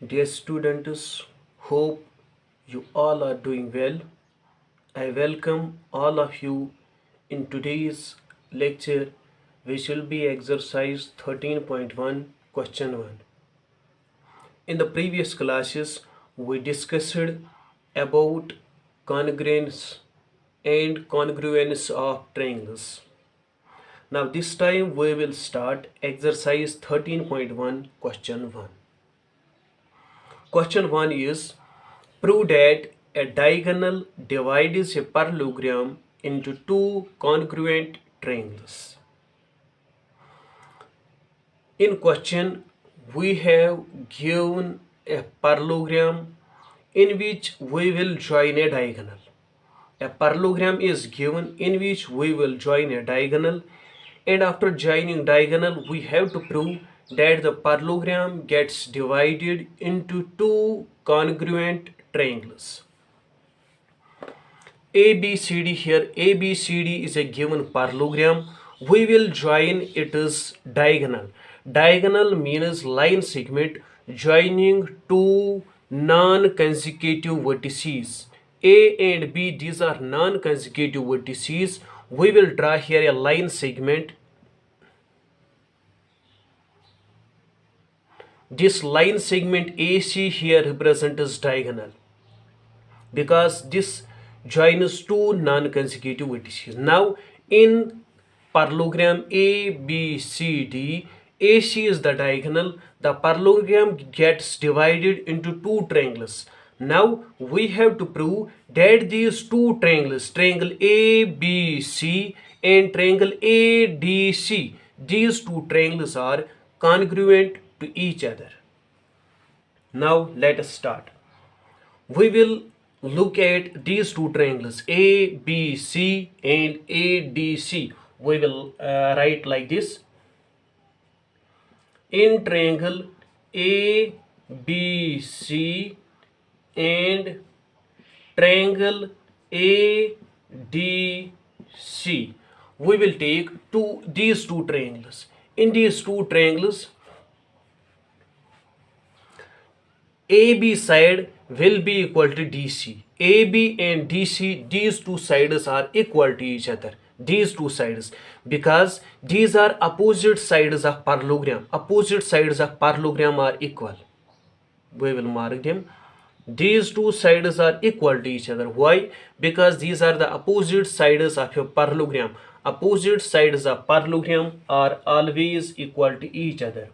Dear students, hope you all are doing well. I welcome all of you in today's lecture, which will be exercise 13.1, question 1. In the previous classes, we discussed about congruence and congruence of triangles. Now this time we will start exercise 13.1, question 1. Question 1 is, prove that a diagonal divides a parallelogram into two congruent triangles. In question, we have given a parallelogram in which we will join a diagonal. A parallelogram is given in which we will join a diagonal, and after joining diagonal we have to prove that the parallelogram gets divided into two congruent triangles. ABCD here, ABCD is a given parallelogram. We will join it as diagonal. Diagonal means line segment joining two non-consecutive vertices. A and B, these are non-consecutive vertices. We will draw here a line segment. This line segment AC here represents as diagonal because this joins two non-consecutive vertices. Now in parallelogram ABCD, AC is the diagonal. The parallelogram gets divided into two triangles. Now we have to prove that these two triangles, triangle ABC and triangle ADC, these two triangles are congruent to each other. Now let us start. We will look at these two triangles ABC and ADC. We will write like this. In triangle ABC and triangle ADC, we will take these two triangles. In these two triangles, AB side will be equal to DC. AB and DC, these two sides are equal to each other. These two sides, because these are opposite sides of parallelogram. Opposite sides of parallelogram are equal. We will mark them. These two sides are equal to each other. Why? Because these are the opposite sides of a parallelogram. Opposite sides of parallelogram are always equal to each other.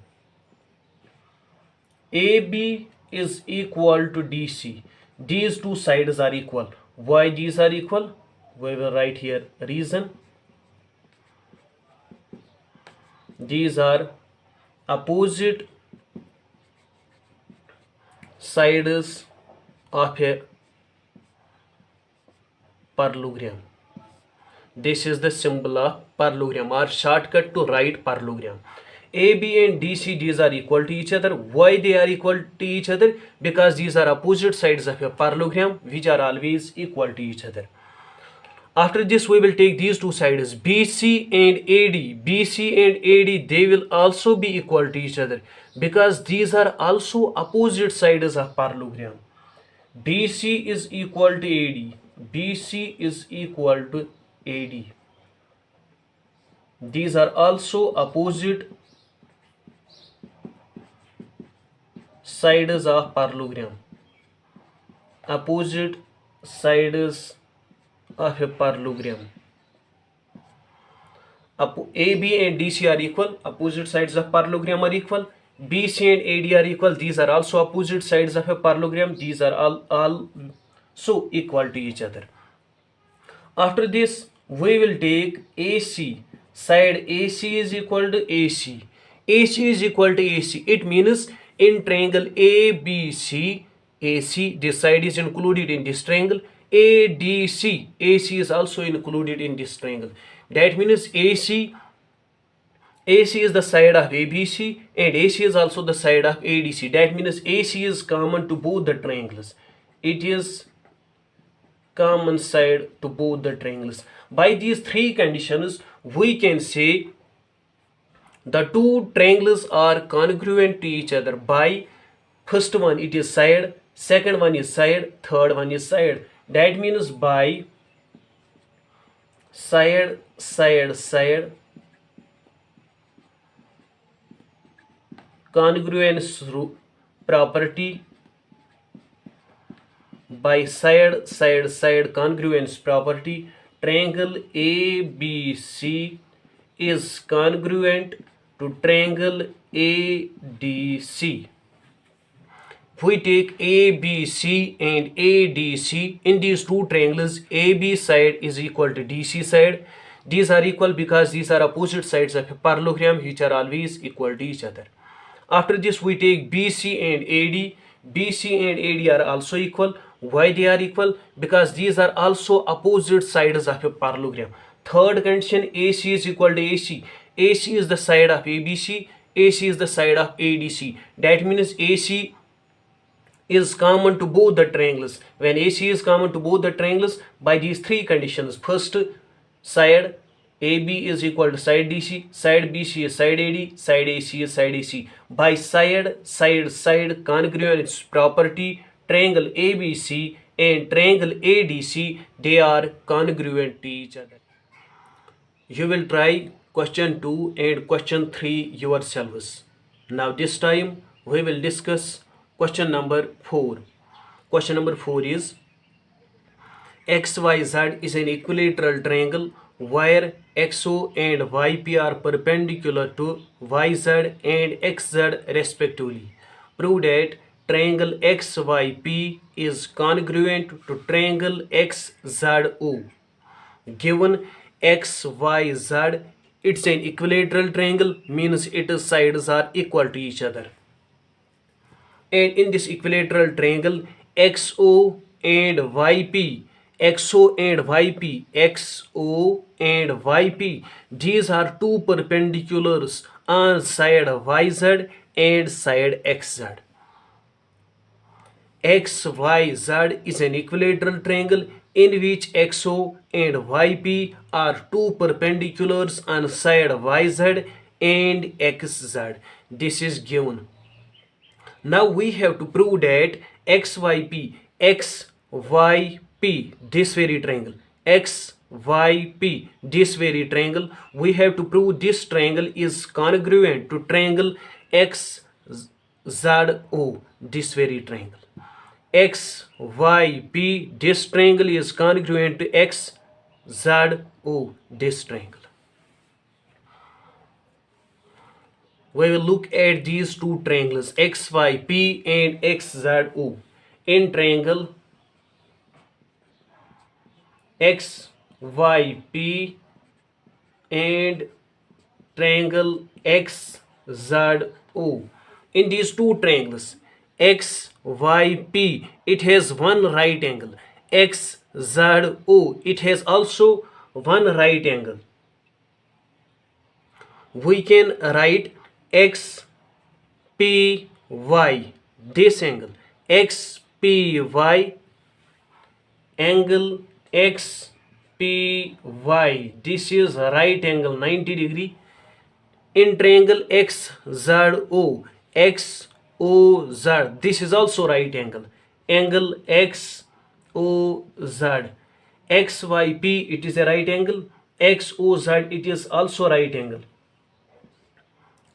AB is equal to DC. These two sides are equal. Why these are equal? We will write here reason. These are opposite sides of a parallelogram. This is the symbol of parallelogram or shortcut to write parallelogram. AB and DC, these are equal to each other. Why they are equal to each other? Because these are opposite sides of a parallelogram which are always equal to each other. After this we will take these two sides BC and AD. BC and AD, they will also be equal to each other because these are also opposite sides of parallelogram. BC is equal to AD. BC is equal to AD. These are also opposite sides of parallelogram. Opposite sides of a parallelogram. AB and DC are equal. Opposite sides of parallelogram are equal. BC and AD are equal. These are also opposite sides of a parallelogram. These are all so equal to each other. After this we will take AC. Side AC is equal to AC. AC is equal to AC. It means in triangle ABC, AC, this side is included in this triangle. ADC, AC is also included in this triangle. That means AC is the side of ABC and AC is also the side of ADC. That means AC is common to both the triangles. It is common side to both the triangles. By these three conditions, we can say the two triangles are congruent to each other by first one it is side, second one is side, third one is side. That means by side side side congruence property, by side side side congruence property, triangle ABC is congruent to triangle ADC. We take ABC and ADC. In these two triangles, AB side is equal to DC side. These are equal because these are opposite sides of a parallelogram which are always equal to each other. After this, we take BC and AD. BC and AD are also equal. Why they are equal? Because these are also opposite sides of a parallelogram. Third condition, AC is equal to AC. AC is the side of ABC. AC is the side of ADC. That means AC is common to both the triangles. When AC is common to both the triangles, by these three conditions: first, side AB is equal to side DC, side BC is side AD, side AC is side AC. By side side side congruence property, triangle ABC and triangle ADC, they are congruent to each other. You will try question 2 and question 3 yourselves. Now this time we will discuss question number 4. Question number 4 is XYZ is an equilateral triangle where XO and YP are perpendicular to YZ and XZ respectively. Prove that triangle XYP is congruent to triangle XZO. Given XYZ, it's an equilateral triangle, means its sides are equal to each other. And in this equilateral triangle, XO and YP, XO and YP, XO and YP, these are two perpendiculars on side YZ and side XZ. XYZ is an equilateral triangle in which XO and YP are two perpendiculars on side YZ and XZ. This is given. Now we have to prove that XYP, this very triangle, XYP, this very triangle, we have to prove this triangle is congruent to triangle XZO, this very triangle. XYP, this triangle is congruent to XZO, this triangle. We will look at these two triangles, XYP and XZO. In triangle XYP and triangle XZO. In these two triangles, XYP, it has one right angle. XZO, it has also one right angle. We can write XPY, this angle, XPY, angle XPY, this is right angle 90 degree. In triangle XZO, XOZ, this is also right angle, angle XOZ. XYP, it is a right angle, XOZ, it is also right angle.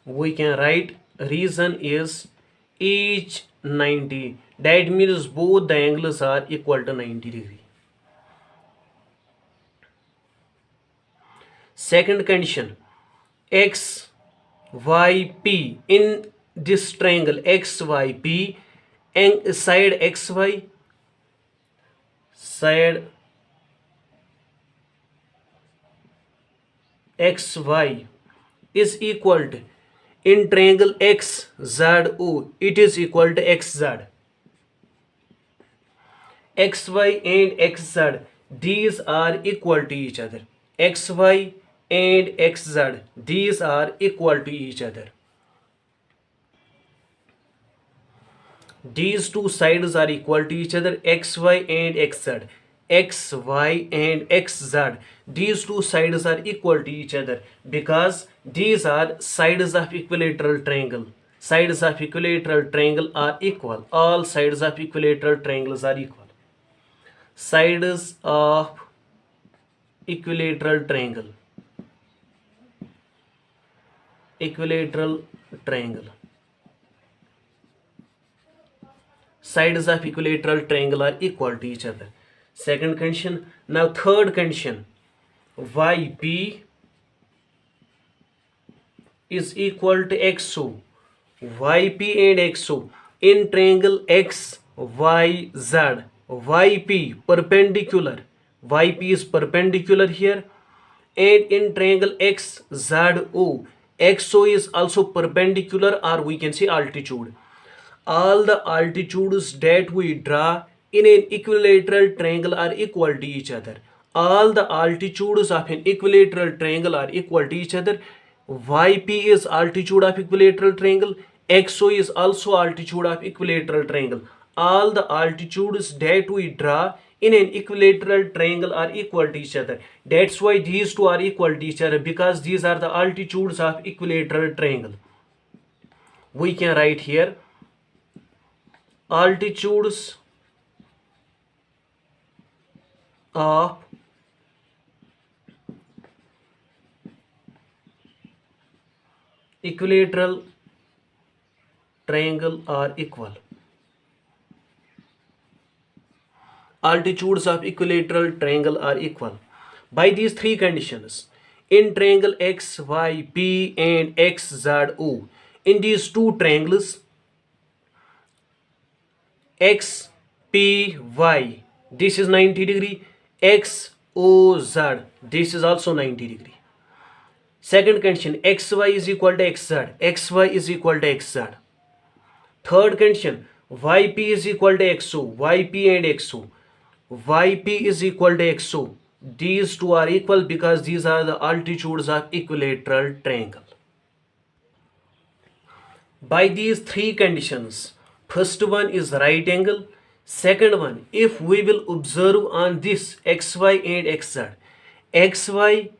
We can write reason is each 90. That means both the angles are equal to 90 degree. Second condition, XYP, in this triangle XYP and side XY, side XY is equal to, in triangle XZO, it is equal to XZ. XY and XZ, these are equal to each other. XY and XZ, these are equal to each other. These two sides are equal to each other, XY and XZ. XY and XZ, these two sides are equal to each other because these are sides of equilateral triangle. sides of equilateral triangle are equal. All sides of equilateral triangles are equal. Sides of equilateral triangle. Equilateral triangle. Sides of equilateral triangle are equal to each other. Second condition. Now third condition. YP is equal to XO. YP and XO in triangle XYZ. YP perpendicular. YP is perpendicular here, and in triangle XZO, XO is also perpendicular, or we can say altitude. All the altitudes that we draw in an equilateral triangle are equal to each other. All the altitudes of an equilateral triangle are equal to each other. YP is altitude of equilateral triangle. XO is also altitude of equilateral triangle. All the altitudes that we draw in an equilateral triangle are equal to each other. That's why these two are equal to each other, because these are the altitudes of equilateral triangle. We can write here altitudes of equilateral triangle are equal. Altitudes of equilateral triangle are equal by these three conditions. In triangle XYP and XZO, in these two triangles XPY, this is 90 degree, XOZ, this is also 90 degree. Second condition, XY is equal to XZ, XY is equal to XZ. Third condition, YP is equal to XO, YP and XO, YP is equal to XO. These two are equal because these are the altitudes of equilateral triangle. By these three conditions, first one is right angle. Second one, if we will observe on this XY and XZ, XY,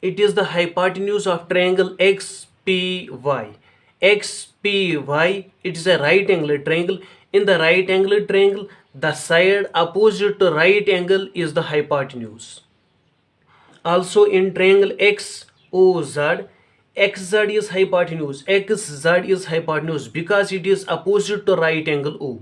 it is the hypotenuse of triangle XPY. XPY, it is a right angle triangle. In the right angle triangle, the side opposite to right angle is the hypotenuse. Also in triangle XOZ, XZ is hypotenuse, XZ is hypotenuse because it is opposite to right angle O.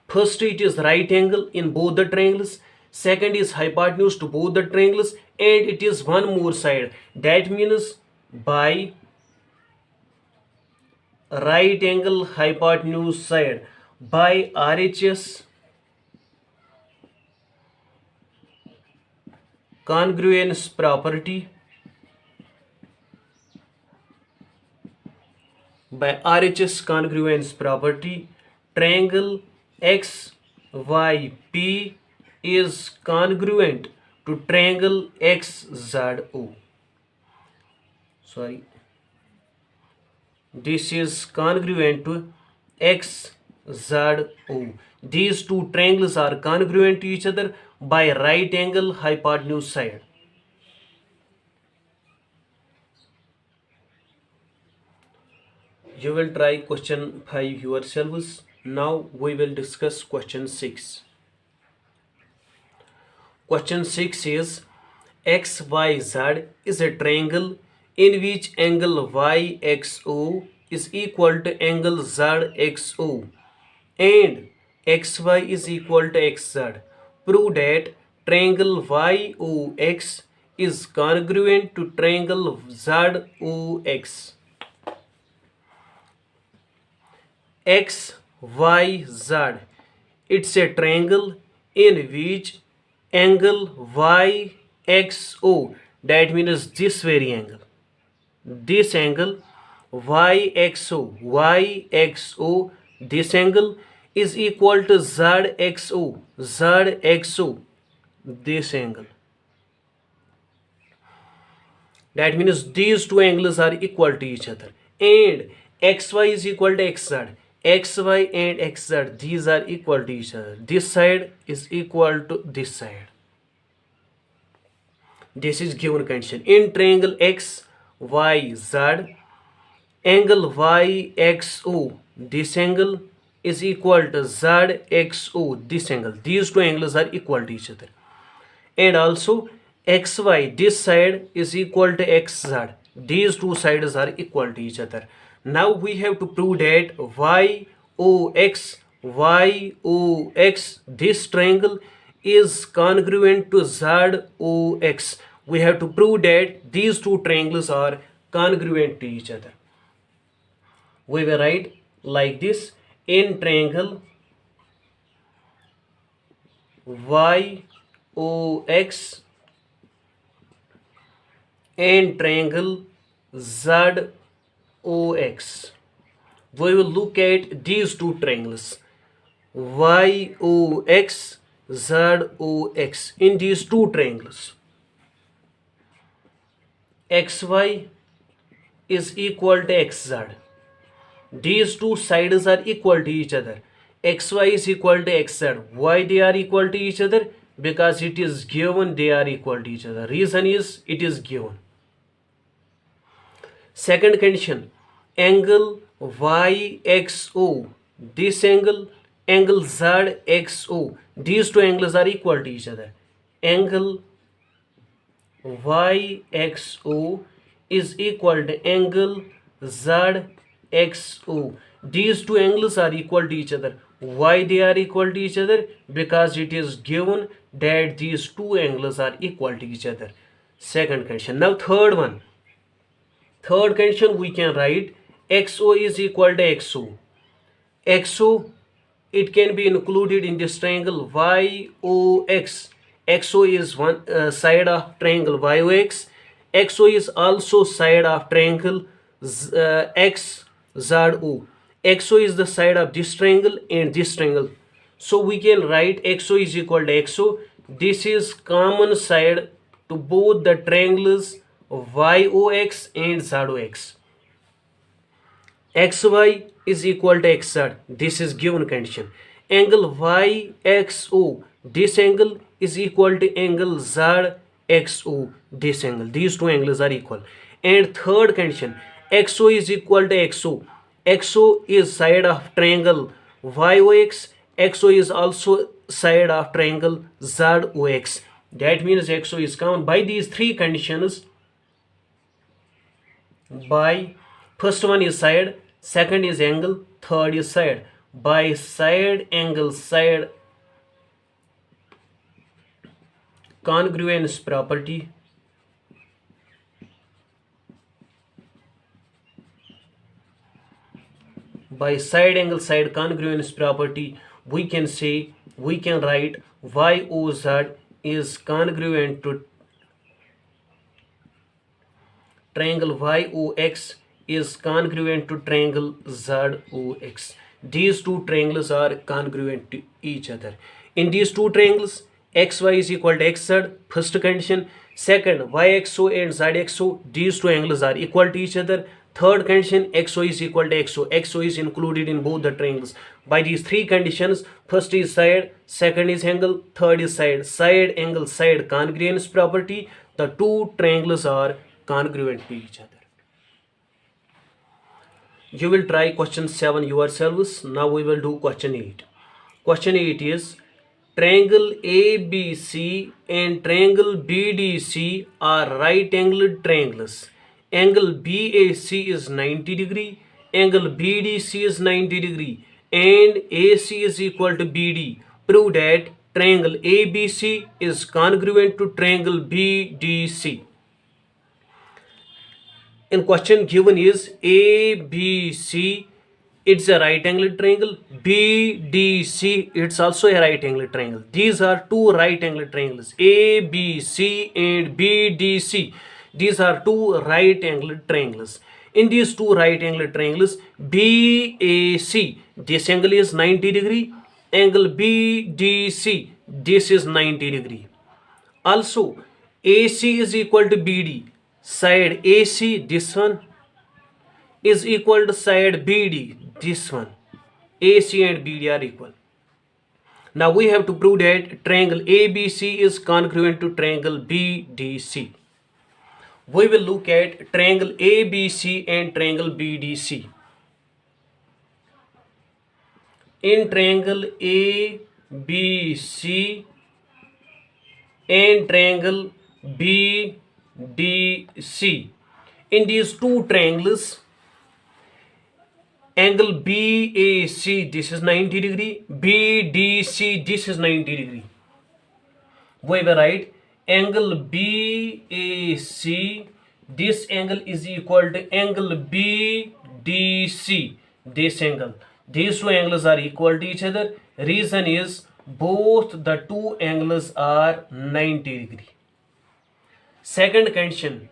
First, it is right angle in both the triangles. Second is hypotenuse to both the triangles, and it is one more side. That means by right angle hypotenuse side, by RHS congruence property, by RHS congruence property, triangle XYP is congruent to triangle XZO. Sorry, this is congruent to XZO. These two triangles are congruent to each other by right angle hypotenuse side. You will try question 5 yourselves. Now we will discuss question 6. Question 6 is XYZ is a triangle in which angle YXO is equal to angle ZXO and XY is equal to XZ. Prove that triangle YOX is congruent to triangle ZOX. XYZ, it's a triangle in which angle YXO, that means this very angle, this angle YXO, this angle is equal to ZXO, this angle. That means these two angles are equal to each other, and XY is equal to XZ. XY and XZ, these are equal to each other. This side is equal to this side. This is given condition. In triangle XYZ, angle YXO, this angle is equal to ZXO, this angle. These two angles are equal to each other. And also XY, this side is equal to XZ. These two sides are equal to each other. Now we have to prove that YOX, this triangle is congruent to ZOX. We have to prove that these two triangles are congruent to each other. We will write like this: in triangle YOX and triangle ZOX, we will look at these two triangles YOX, ZOX. In these two triangles, XY is equal to XZ. These two sides are equal to each other. XY is equal to XZ. Why they are equal to each other? Because it is given they are equal to each other. Reason is it is given. Second condition, angle YXO, this angle ZXO, these two angles are equal to each other. Angle YXO is equal to angle ZXO. These two angles are equal to each other. Why they are equal to each other? Because it is given that these two angles are equal to each other. Second condition. Now third one. Third condition, we can write XO is equal to XO. XO, it can be included in this triangle YOX. XO is one side of triangle YOX. XO is also side of triangle XZO. XO is the side of this triangle and this triangle. So we can write XO is equal to XO. This is common side to both the triangles YOX and ZOX. XY is equal to XZ. This is given condition. Angle YXO, this angle is equal to angle ZXO, this angle. These two angles are equal. And third condition, XO is equal to XO. XO is side of triangle YOX. XO is also side of triangle ZOX. That means XO is common. By these three conditions, by first one is side, second is angle, third is side. By side, angle, side congruence property, by side angle side congruence property, we can say, we can write YOZ is congruent to triangle YOX is congruent to triangle ZOX. These two triangles are congruent to each other. In these two triangles, XY is equal to XZ, first condition. Second, YXO and ZXO, these two angles are equal to each other. Third condition, XO is equal to XO. XO is included in both the triangles. By these three conditions, first is side, second is angle, third is side. Side, angle, side congruence property, the two triangles are congruent to each other. You will try question 7 yourselves. Now we will do question 8. Question 8 is, triangle ABC and triangle BDC are right angled triangles. Angle BAC is 90 degree, angle BDC is 90 degree, and AC is equal to BD. Prove that triangle ABC is congruent to triangle BDC. In question given is ABC, it's a right angled triangle. BDC, it's also a right angled triangle. These are two right angled triangles, ABC and BDC. These are two right angled triangles. In these two right angled triangles, BAC, this angle is 90 degree. Angle BDC, this is 90 degree. Also, AC is equal to BD. Side AC, this one, is equal to side BD, this one. AC and BD are equal. Now we have to prove that triangle ABC is congruent to triangle BDC. We will look at triangle ABC and triangle BDC. In triangle ABC and triangle BDC, in these two triangles, angle BAC, this is 90 degree, BDC, this is 90 degree. We will write angle BAC, this angle is equal to angle BDC, this angle. These two angles are equal to each other. Reason is both the two angles are 90 degree. Second condition,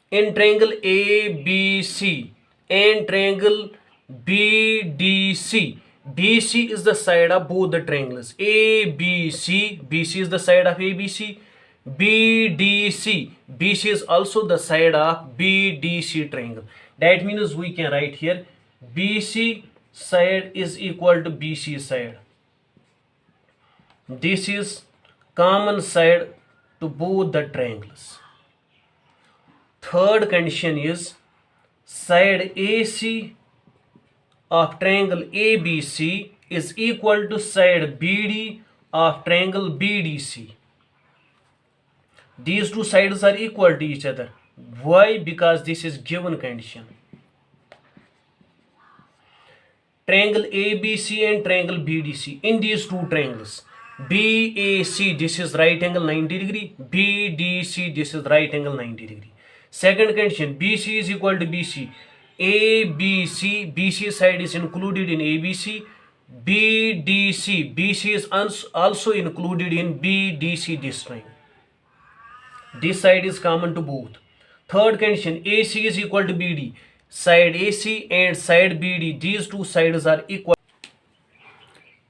in triangle ABC and triangle BDC, BC is the side of both the triangles. ABC, BC is the side of ABC. BDC, BC is also the side of BDC triangle. That means we can write here BC side is equal to BC side. This is common side to both the triangles. Third condition is side AC of triangle ABC is equal to side BD of triangle BDC. These two sides are equal to each other. Why? Because this is given condition. Triangle ABC and triangle BDC, in these two triangles, BAC, this is right angle 90 degree, BDC, this is right angle 90 degree. Second condition, BC is equal to BC, ABC, BC side is included in ABC, BDC, BC is also included in BDC, this triangle. This side is common to both. Third condition, AC is equal to BD, side AC and side BD, these two sides are equal.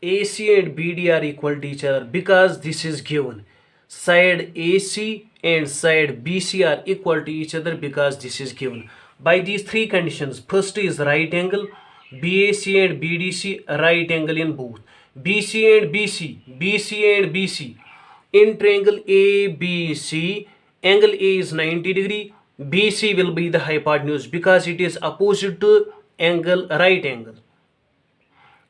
AC and BD are equal to each other because this is given. Side AC and side BC are equal to each other because this is given. By these three conditions, first is right angle, BAC and BDC, right angle in both. BC and BC, BC and BC. In triangle ABC, angle A is 90 degree, BC will be the hypotenuse because it is opposite to angle right angle.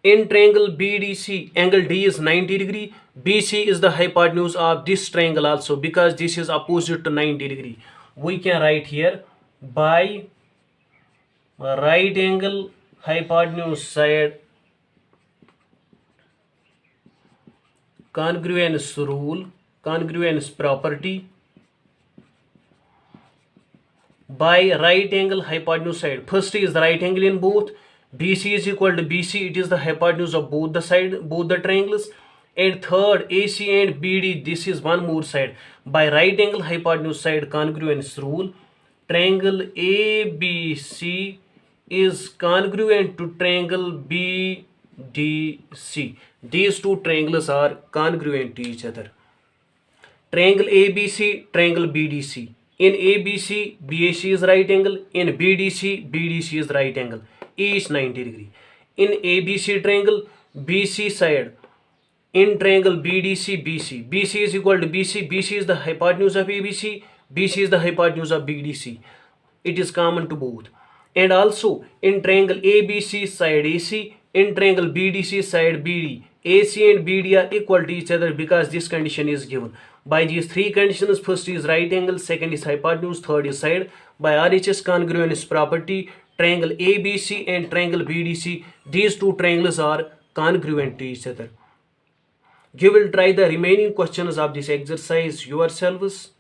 In triangle BDC, angle D is 90 degree, BC is the hypotenuse of this triangle also because this is opposite to 90 degree. We can write here by right angle hypotenuse side congruence rule, congruence property, by right angle hypotenuse side. First is the right angle in both. BC is equal to BC, it is the hypotenuse of both the side, both the triangles. And third, AC and BD, this is one more side. By right angle hypotenuse side congruence rule, triangle ABC is congruent to triangle BDC. These two triangles are congruent to each other. Triangle ABC, triangle BDC. In ABC, BAC is right angle. In BDC, BDC is right angle. Each 90 degree. In ABC triangle, BC side. In triangle BDC, BC. BC is equal to BC. BC is the hypotenuse of ABC. BC is the hypotenuse of BDC. It is common to both. And also in triangle ABC side AC. In triangle BDC side BD. AC and BD are equal to each other because this condition is given. By these three conditions, first is right angle, second is hypotenuse, third is side. By RHS congruence property, triangle ABC and triangle BDC, these two triangles are congruent to each other. You will try the remaining questions of this exercise yourselves.